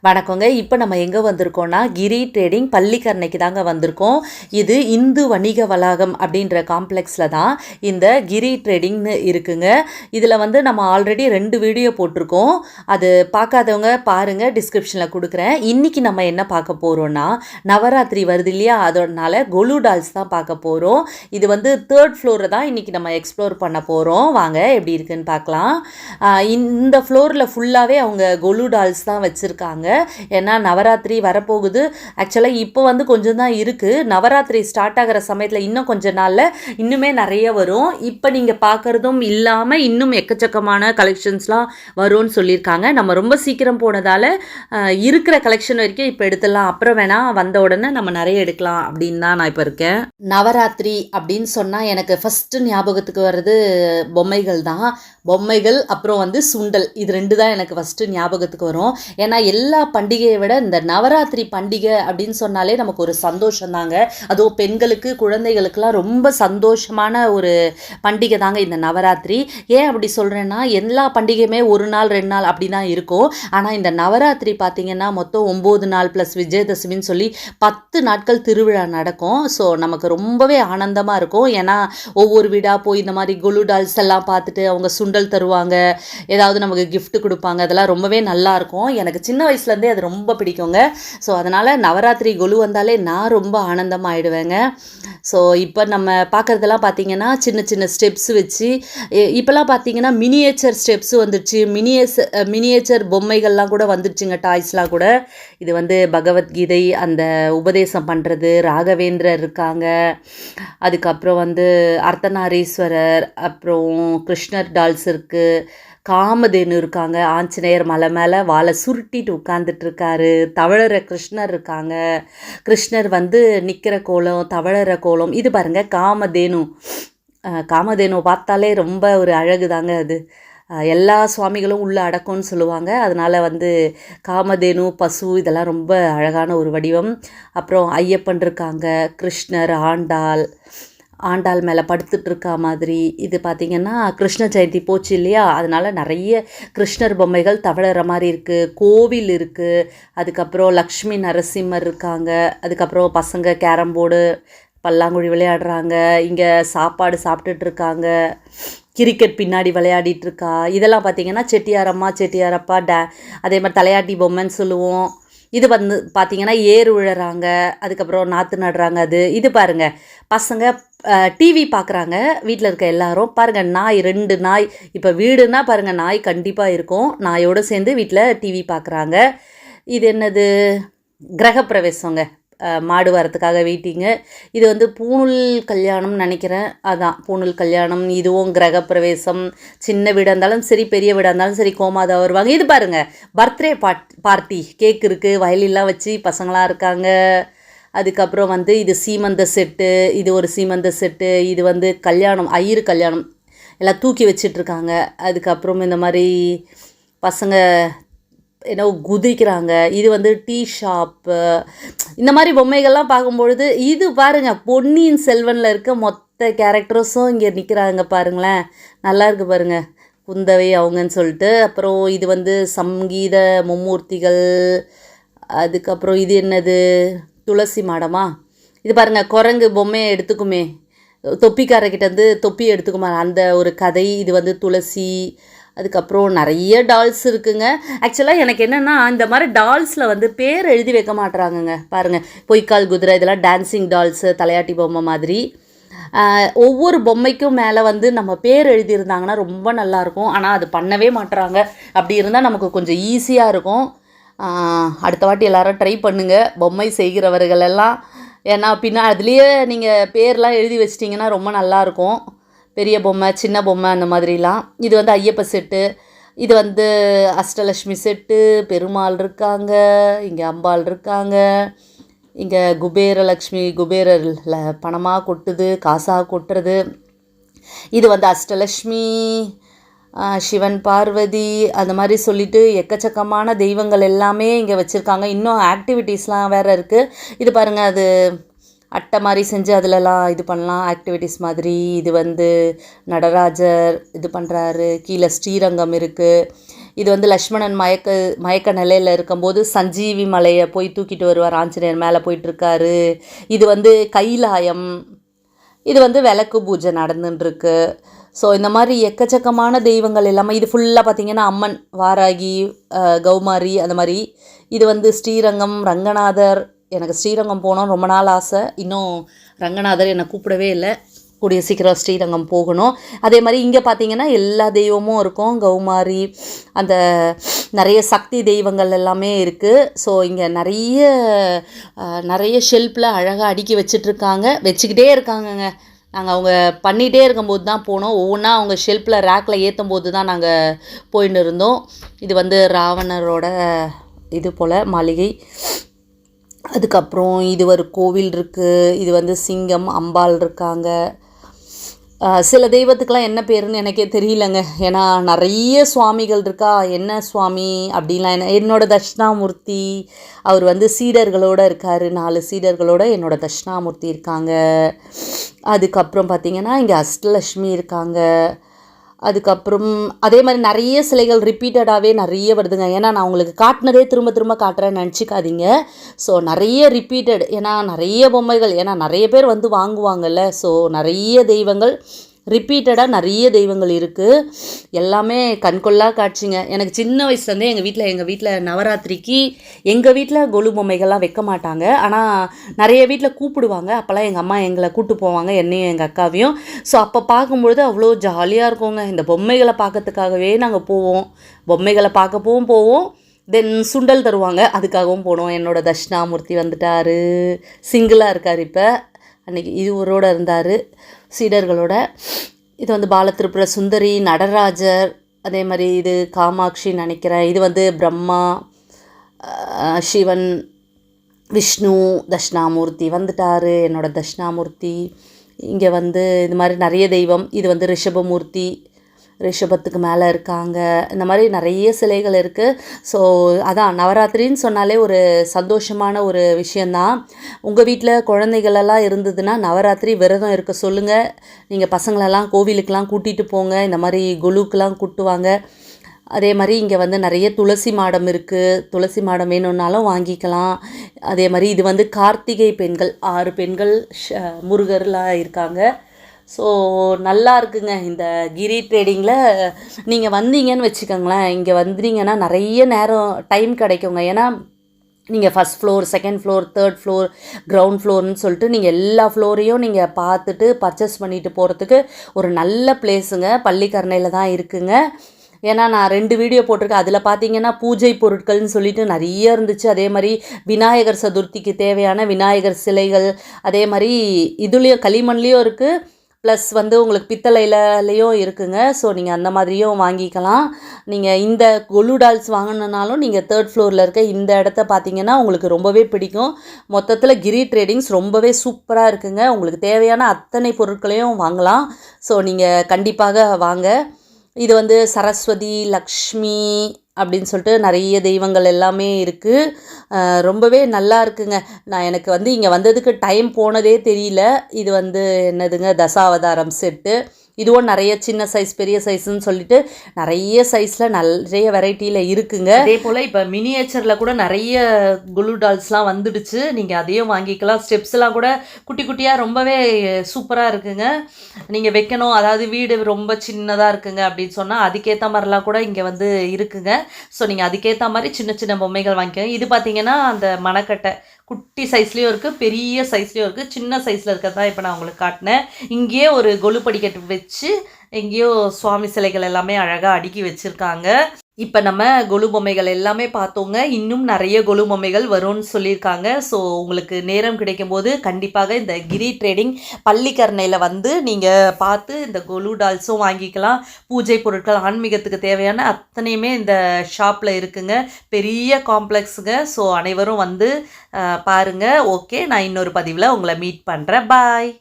வணக்கங்க. இப்போ நம்ம எங்கே வந்திருக்கோம்னா கிரி ட்ரேடிங் பள்ளிக்கரணைக்கு தாங்க வந்திருக்கோம். இது இந்து வணிக வளாகம் அப்படின்ற காம்ப்ளெக்ஸில் தான் இந்த கிரி ட்ரேடிங்னு இருக்குங்க. இதில் வந்து நம்ம ஆல்ரெடி 2 வீடியோ போட்டிருக்கோம். அது பார்க்காதவங்க பாருங்கள், டிஸ்கிரிப்ஷனில் கொடுக்குறேன். இன்றைக்கி நம்ம என்ன பார்க்க போகிறோன்னா, நவராத்திரி வருது இல்லையா, அதனால கொலு டால்ஸ் தான் பார்க்க போகிறோம். இது வந்து 3rd ஃப்ளோரை தான் இன்றைக்கி நம்ம எக்ஸ்ப்ளோர் பண்ண போகிறோம். வாங்க எப்படி இருக்குன்னு பார்க்கலாம். இந்த ஃப்ளோரில் ஃபுல்லாகவே அவங்க கொலு டால்ஸ் தான் வச்சுருக்காங்க. ஏன்னா நவராத்திரி வரப்போகுது. ஆக்சுவலாக இப்போ வந்து கொஞ்சம் தான் இருக்குது. நவராத்திரி ஸ்டார்ட் ஆகிற சமயத்தில் இன்னும் கொஞ்ச நாளில் இன்னுமே நிறைய வரும். இப்போ நீங்கள் பார்க்குறதும் இல்லாமல் இன்னும் எக்கச்சக்கமான கலெக்ஷன்ஸ்லாம் வரும்னு சொல்லியிருக்காங்க. நம்ம ரொம்ப சீக்கிரம் போனதால் இருக்கிற கலெக்ஷன் வரைக்கும் இப்போ எடுத்துடலாம், அப்புறம் வேணால் வந்த உடனே நம்ம நிறைய எடுக்கலாம் அப்படின்னு தான் நான் இப்போ இருக்கேன். நவராத்திரி அப்படின்னு சொன்னால் எனக்கு ஃபஸ்ட்டு ஞாபகத்துக்கு வர்றது பொம்மைகள் தான். பொம்மைகள் அப்புறம் வந்து சுண்டல், இது 2 தான் எனக்கு ஃபஸ்ட்டு ஞாபகத்துக்கு வரும். ஏன்னா எல்லா பண்டிகையை விட இந்த நவராத்திரி பண்டிகை அப்படின்னு சொன்னாலே நமக்கு ஒரு சந்தோஷம் தாங்க. அதுவும் பெண்களுக்கு குழந்தைகளுக்கெல்லாம் ரொம்ப சந்தோஷமான ஒரு பண்டிகை தாங்க இந்த நவராத்திரி. ஏன் அப்படி சொல்கிறேன்னா, எல்லா பண்டிகையுமே 1 நாள் 2 நாள் அப்படி தான் இருக்கும். ஆனால் இந்த நவராத்திரி பார்த்திங்கன்னா மொத்தம் 9 நாள் ப்ளஸ் விஜயதசமின்னு சொல்லி 10 நாட்கள் திருவிழா நடக்கும். ஸோ நமக்கு ரொம்பவே ஆனந்தமாக இருக்கும். ஏன்னா ஒவ்வொரு வீடாக போய் இந்த மாதிரி கொலு டால்ஸ் எல்லாம் பார்த்துட்டு அவங்க சுண்டல் தருவாங்க, ஏதாவது நமக்கு கிஃப்ட் கொடுப்பாங்க. அதெல்லாம் ரொம்பவே நல்லாயிருக்கும். எனக்கு சின்ன வயசுலேருந்தே அது ரொம்ப பிடிக்குங்க. ஸோ அதனால் நவராத்திரி கொலு வந்தாலே நான் ரொம்ப ஆனந்தமாகிடுவேங்க. ஸோ இப்போ நம்ம பார்க்குறதெல்லாம் பார்த்திங்கன்னா சின்ன சின்ன ஸ்டெப்ஸ் வச்சு, இப்போல்லாம் பார்த்திங்கன்னா மினியேச்சர் ஸ்டெப்ஸ் வந்துடுச்சு, மினியேச்சர் பொம்மைகள்லாம் கூட வந்துடுச்சுங்க, டாய்ஸ்லாம் கூட. இது வந்து பகவத்கீதை அந்த உபதேசம் பண்ணுறது, ராகவேந்திரர் இருக்காங்க, அதுக்கப்புறம் வந்து அர்த்தநாரீஸ்வரர், அப்புறம் கிருஷ்ணர் டால்ஸ் இருக்குது, காமதேனு இருக்காங்க, ஆஞ்சநேயர் மலை மேலே வாழை சுருட்டிட்டு உட்காந்துட்ருக்காரு, தவழற கிருஷ்ணர் இருக்காங்க, கிருஷ்ணர் வந்து நிற்கிற கோலம், தவழற கோலம். இது பாருங்கள் காமதேனு. காமதேனு பார்த்தாலே ரொம்ப ஒரு அழகு தாங்க அது. எல்லா சுவாமிகளும் உள்ளே அடக்கும்னு சொல்லுவாங்க. அதனால் வந்து காமதேனு, பசு இதெல்லாம் ரொம்ப அழகான ஒரு வடிவம். அப்புறம் ஐயப்பன் இருக்காங்க, கிருஷ்ணர், ஆண்டாள் மேலே படுத்துட்ருக்கா மாதிரி. இது பார்த்திங்கன்னா கிருஷ்ண ஜெயந்தி போச்சு இல்லையா, அதனால் நிறைய கிருஷ்ணர் பொம்மைகள் தவழற மாதிரி இருக்குது. கோவில் இருக்குது, அதுக்கப்புறம் லக்ஷ்மி நரசிம்மர் இருக்காங்க, அதுக்கப்புறம் பசங்க கேரம் போர்டு பல்லாங்குழி விளையாடுறாங்க, இங்கே சாப்பாடு சாப்பிட்டுட்ருக்காங்க, கிரிக்கெட் பின்னாடி விளையாடிட்டுருக்கா. இதெல்லாம் பார்த்திங்கன்னா செட்டியாரப்பா அதே மாதிரி தலையாட்டி பொம்மைன்னு சொல்லுவோம். இது வந்து பார்த்திங்கன்னா ஏறு விழுறாங்க, அதுக்கப்புறம் நாற்று நடுறாங்க. இது பாருங்கள், பசங்க டிவி பார்க்குறாங்க, வீட்டில் இருக்க எல்லாரும். பாருங்கள், நாய் 2 நாய். இப்போ வீடுன்னா பாருங்கள், நாய் கண்டிப்பாக இருக்கும். நாயோடு சேர்ந்து வீட்டில் டிவி பார்க்குறாங்க. இது என்னது, கிரகப்பிரவேசங்க, மாடு வரத்துக்காக வெயிட்டிங்கு. இது வந்து பூணூல் கல்யாணம்னு நினைக்கிறேன். அதான் பூணூல் கல்யாணம். இதுவும் கிரகப்பிரவேசம். சின்ன வீடாக இருந்தாலும் சரி, பெரிய வீடாக இருந்தாலும் சரி, கோமாதா வருவாங்க. இது பாருங்கள், பர்த்டே பார்ட்டி, கேக் இருக்குது, வயலிலாம் வச்சு பசங்களாம் இருக்காங்க. அதுக்கப்புறம் வந்து இது சீமந்த செட்டு, இது ஒரு சீமந்த செட்டு. இது வந்து கல்யாணம், ஐயரு கல்யாணம், எல்லாம் தூக்கி வச்சிட்ருக்காங்க. அதுக்கப்புறம் இந்த மாதிரி பசங்க என்ன குதிக்கிறாங்க. இது வந்து டீ ஷாப்பு. இந்த மாதிரி பொம்மைகள்லாம் பார்க்கும்பொழுது, இது பாருங்கள், பொன்னியின் செல்வனில் இருக்க மொத்த கேரக்டர்ஸும் இங்கே நிற்கிறாங்க பாருங்களேன். நல்லா இருக்குது பாருங்கள், குந்தவை அவங்கன்னு சொல்லிட்டு. அப்புறம் இது வந்து சங்கீத மும்மூர்த்திகள். அதுக்கப்புறம் இது என்னது, துளசி மாடமா. இது பாருங்கள், குரங்கு பொம்மையை எடுத்துக்குமே, தொப்பிக்காரர்கிட்டேருந்து தொப்பி எடுத்துக்குமா, அந்த ஒரு கதை. இது வந்து துளசி. அதுக்கப்புறம் நிறைய டால்ஸ் இருக்குங்க. ஆக்சுவலாக எனக்கு என்னென்னா, இந்த மாதிரி டால்ஸில் வந்து பேர் எழுதி வைக்க மாட்டுறாங்கங்க. பாருங்கள், பொய்க்கால் குதிரை, இதெல்லாம் டான்ஸிங் டால்ஸு, தலையாட்டி பொம்மை மாதிரி. ஒவ்வொரு பொம்மைக்கும் மேலே வந்து நம்ம பேர் எழுதியிருந்தாங்கன்னா ரொம்ப நல்லாயிருக்கும். ஆனால் அது பண்ணவே மாட்டுறாங்க. அப்படி இருந்தால் நமக்கு கொஞ்சம் ஈஸியாக இருக்கும். அடுத்த வாட்டி எல்லோரும் ட்ரை பண்ணுங்கள், பொம்மை செய்கிறவர்களெல்லாம். ஏன்னா அதுலேயே நீங்கள் பேர்லாம் எழுதி வச்சிட்டிங்கன்னா ரொம்ப நல்லாயிருக்கும். பெரிய பொம்மை, சின்ன பொம்மை, அந்த மாதிரிலாம். இது வந்து ஐயப்ப செட்டு. இது வந்து அஷ்டலக்ஷ்மி செட்டு. பெருமாள் இருக்காங்க, இங்கே அம்பாள் இருக்காங்க, இங்கே குபேரலக்ஷ்மி, குபேரரில் பணமாக கொட்டுது, காசாக கொட்டுறது. இது வந்து அஷ்டலக்ஷ்மி, சிவன், பார்வதி, அந்த மாதிரி சொல்லிட்டு எக்கச்சக்கமான தெய்வங்கள் எல்லாமே இங்கே வச்சுருக்காங்க. இன்னும் ஆக்டிவிட்டீஸ்லாம் வேறு இருக்குது. இது பாருங்கள், அது அட்டை மாதிரி செஞ்சு அதிலலாம் இது பண்ணலாம், ஆக்டிவிட்டீஸ் மாதிரி. இது வந்து நடராஜர் இது பண்ணுறாரு, கீழே ஸ்ரீரங்கம் இருக்குது. இது வந்து லக்ஷ்மணன் மயக்க நிலையில் இருக்கும்போது சஞ்சீவி மலையை போய் தூக்கிட்டு வருவார், ஆஞ்சநேயர் மேலே போயிட்டுருக்காரு. இது வந்து கைலாயம். இது வந்து விளக்கு பூஜை நடந்துட்டுருக்கு. ஸோ இந்த மாதிரி எக்கச்சக்கமான தெய்வங்கள் எல்லாமே இது ஃபுல்லாக பார்த்திங்கன்னா அம்மன், வாராகி, கௌமாரி அந்த மாதிரி. இது வந்து ஸ்ரீரங்கம், ரங்கநாதர். எனக்கு ஸ்ரீரங்கம் போகணும்னு ரொம்ப நாள் ஆசை. இன்னும் ரங்கநாதர் என்னை கூப்பிடவே இல்லை. கூடிய சீக்கிரம் ஸ்ரீரங்கம் போகணும். அதே மாதிரி இங்கே பார்த்திங்கன்னா எல்லா தெய்வமும் இருக்கும். கௌமாரி, அந்த நிறைய சக்தி தெய்வங்கள் எல்லாமே இருக்குது. ஸோ இங்கே நிறைய ஷெல்ஃபில் அழகாக அடுக்கி வச்சிட்ருக்காங்க, வச்சுக்கிட்டே இருக்காங்கங்க. நாங்கள் அவங்க பண்ணிகிட்டே இருக்கும்போது தான் போனோம். ஒவ்வொன்றா அவங்க ஷெல்ஃபில் ரேக்கில் ஏற்றும் போது தான் நாங்கள் போயின்னு இருந்தோம். இது வந்து ராவணரோட இது போல் மாளிகை. அதுக்கப்புறம் இது ஒரு கோவில் இருக்குது. இது வந்து சிங்கம், அம்பாள் இருக்காங்க. சில தெய்வத்துக்கெலாம் என்ன பேருன்னு எனக்கே தெரியலங்க. ஏன்னா நிறைய சுவாமிகள் இருக்கா. என்ன சுவாமி அப்படின்லாம் என்னோட தட்சிணாமூர்த்தி, அவர் வந்து சீடர்களோடு இருக்கார். 4 சீடர்களோடு என்னோட தட்சிணாமூர்த்தி இருக்காங்க. அதுக்கப்புறம் பார்த்திங்கன்னா இங்கே அஷ்டலக்ஷ்மி இருக்காங்க. அதுக்கப்புறம் அதே மாதிரி நிறைய சிலைகள் ரிப்பீட்டடாகவே நிறைய வருதுங்க. ஏன்னா நான் உங்களுக்கு காட்டினதே திரும்ப திரும்ப காட்டுறேன்னு நினச்சிக்காதீங்க. ஸோ நிறைய ரிப்பீட்டட், ஏன்னா நிறைய பொம்மைகள், ஏன்னா நிறைய பேர் வந்து வாங்குவாங்கல்ல. ஸோ நிறைய தெய்வங்கள் ரிப்பீட்டடாக நிறைய தெய்வங்கள் இருக்குது. எல்லாமே கண்கொள்ளா காட்சிங்க. எனக்கு சின்ன வயசுலேருந்தே எங்கள் வீட்டில் நவராத்திரிக்கு எங்கள் வீட்டில் கொலு பொம்மைகள்லாம் வைக்க மாட்டாங்க. ஆனால் நிறைய வீட்டில் கூப்பிடுவாங்க. அப்போல்லாம் எங்கள் அம்மா எங்களை கூப்பிட்டு போவாங்க, என்னையும் எங்கள் அக்காவையும். ஸோ அப்போ பார்க்கும்பொழுது அவ்வளோ ஜாலியாக இருக்குங்க. இந்த பொம்மைகளை பார்க்கறதுக்காகவே நாங்கள் போவோம். பொம்மைகளை பார்க்கவும் போவோம், தென் சுண்டல் தருவாங்க, அதுக்காகவும் போனோம். என்னோடய தட்சிணாமூர்த்தி வந்துட்டார், சிங்கிளாக இருக்கார். இப்போ அன்றைக்கி இவரோடு இருந்தார் சீடர்களோட. இது வந்து பாலத்திருப்புர சுந்தரி, நடராஜர், அதே மாதிரி இது காமாட்சின்னு நினைக்கிறேன். இது வந்து பிரம்மா, சிவன், விஷ்ணு, தட்சிணாமூர்த்தி வந்துட்டார், என்னோடய தட்சிணாமூர்த்தி. இங்கே வந்து இது மாதிரி நிறைய தெய்வம். இது வந்து ரிஷபமூர்த்தி, ரிஷபத்துக்கு மேலே இருக்காங்க. இந்த மாதிரி நிறைய சிலைகள் இருக்குது. ஸோ அதான் நவராத்திரின்னு சொன்னாலே ஒரு சந்தோஷமான ஒரு விஷயந்தான். உங்கள் வீட்டில் குழந்தைகளெல்லாம் இருந்ததுன்னா நவராத்திரி விரதம் இருக்க சொல்லுங்கள். நீங்கள் பசங்களெல்லாம் கோவிலுக்கெலாம் கூட்டிகிட்டு போங்க. இந்த மாதிரி கொலுக்கெலாம் கூட்டுவாங்க. அதே மாதிரி இங்கே வந்து நிறைய துளசி மாடம் இருக்குது. துளசி மாடம் வேணும்னாலும் வாங்கிக்கலாம். அதே மாதிரி இது வந்து கார்த்திகை பெண்கள், 6 பெண்கள் முருகர்லாம் இருக்காங்க. ஸோ நல்லா இருக்குங்க. இந்த கிரி ட்ரேடிங்கில் நீங்கள் வந்தீங்கன்னு வச்சுக்கோங்களேன், இங்கே வந்தீங்கன்னா நிறைய நேரம் டைம் கிடைக்குங்க. ஏன்னா நீங்கள் first floor, second floor, third floor, ground ஃப்ளோர்னு சொல்லிட்டு நீங்கள் எல்லா ஃப்ளோரையும் நீங்கள் பார்த்துட்டு பர்ச்சேஸ் பண்ணிட்டு போகிறதுக்கு ஒரு நல்ல பிளேஸுங்க. பள்ளிக்கரணையில் தான் இருக்குங்க. ஏன்னா நான் 2 வீடியோ போட்டிருக்கேன். அதில் பார்த்தீங்கன்னா பூஜை பொருட்கள்னு சொல்லிட்டு நிறைய இருந்துச்சு. அதே மாதிரி விநாயகர் சதுர்த்திக்கு தேவையான விநாயகர் சிலைகள், அதே மாதிரி இதுலேயும் களிமண்லேயும் இருக்குது, ப்ளஸ் வந்து உங்களுக்கு பித்தளையிலையும் இருக்குங்க. ஸோ நீங்கள் அந்த மாதிரியும் வாங்கிக்கலாம். நீங்கள் இந்த கொலு டால்ஸ் வாங்கினாலும் நீங்கள் 3rd ஃப்ளோரில் இருக்க இந்த இடத்த பார்த்தீங்கன்னா உங்களுக்கு ரொம்பவே பிடிக்கும். மொத்தத்தில் கிரி ட்ரேடிங்ஸ் ரொம்பவே சூப்பராக இருக்குங்க. உங்களுக்கு தேவையான அத்தனை பொருட்களையும் வாங்கலாம். ஸோ நீங்கள் கண்டிப்பாக வாங்க. இது வந்து சரஸ்வதி, லக்ஷ்மி அப்படின்னு சொல்லிட்டு நிறைய தெய்வங்கள் எல்லாமே இருக்குது. ரொம்பவே நல்லா இருக்குங்க. எனக்கு வந்து இங்கே வந்ததுக்கு டைம் போனதே தெரியல. இது வந்து என்னதுங்க, தசாவதாரம் செட்டு. இதுவும் நிறைய சின்ன சைஸ், பெரிய சைஸ்ன்னு சொல்லிட்டு நிறைய சைஸில் நிறைய வெரைட்டியில் இருக்குங்க. அதே போல் இப்போ மினியேச்சரில் கூட நிறைய குலு டால்ஸ்லாம் வந்துடுச்சு. நீங்கள் அதையும் வாங்கிக்கலாம். ஸ்டெப்ஸ்லாம் கூட குட்டி குட்டியாக ரொம்பவே சூப்பராக இருக்குங்க. நீங்கள் வைக்கணும், அதாவது வீடு ரொம்ப சின்னதாக இருக்குங்க அப்படின்னு சொன்னால் அதுக்கேற்ற மாதிரிலாம் கூட இங்கே வந்து இருக்குங்க. ஸோ நீங்கள் அதுக்கேற்ற மாதிரி சின்ன சின்ன பொம்மைகள் வாங்கிக்கோங்க. இது பார்த்தீங்கன்னா அந்த மணக்கட்டை குட்டி சைஸ்லேயும் இருக்குது, பெரிய சைஸ்லேயும் இருக்குது. சின்ன சைஸில் இருக்கிறது தான் இப்போ நான் உங்களுக்கு காட்டினேன். இங்கேயே ஒரு கொலு படிக்கட்டு வச்சு எங்கேயோ சுவாமி சிலைகள் எல்லாமே அழகாக அடுக்கி வச்சுருக்காங்க. இப்போ நம்ம கொலு பொம்மைகள் எல்லாமே பார்த்தோங்க. இன்னும் நிறைய கொலு பொம்மைகள் வரும்னு சொல்லியிருக்காங்க. ஸோ உங்களுக்கு நேரம் கிடைக்கும் போது கண்டிப்பாக இந்த கிரி ட்ரேடிங் பள்ளிக்கரணையில் வந்து நீங்கள் பார்த்து இந்த கொலு டால்ஸும் வாங்கிக்கலாம். பூஜை பொருட்கள், ஆன்மீகத்துக்கு தேவையான அத்தனையுமே இந்த ஷாப்பில் இருக்குங்க. பெரிய காம்ப்ளெக்ஸுங்க. ஸோ அனைவரும் வந்து பாருங்கள். ஓகே, நான் இன்னொரு பதிவில் உங்களை மீட் பண்ணுறேன். பாய்.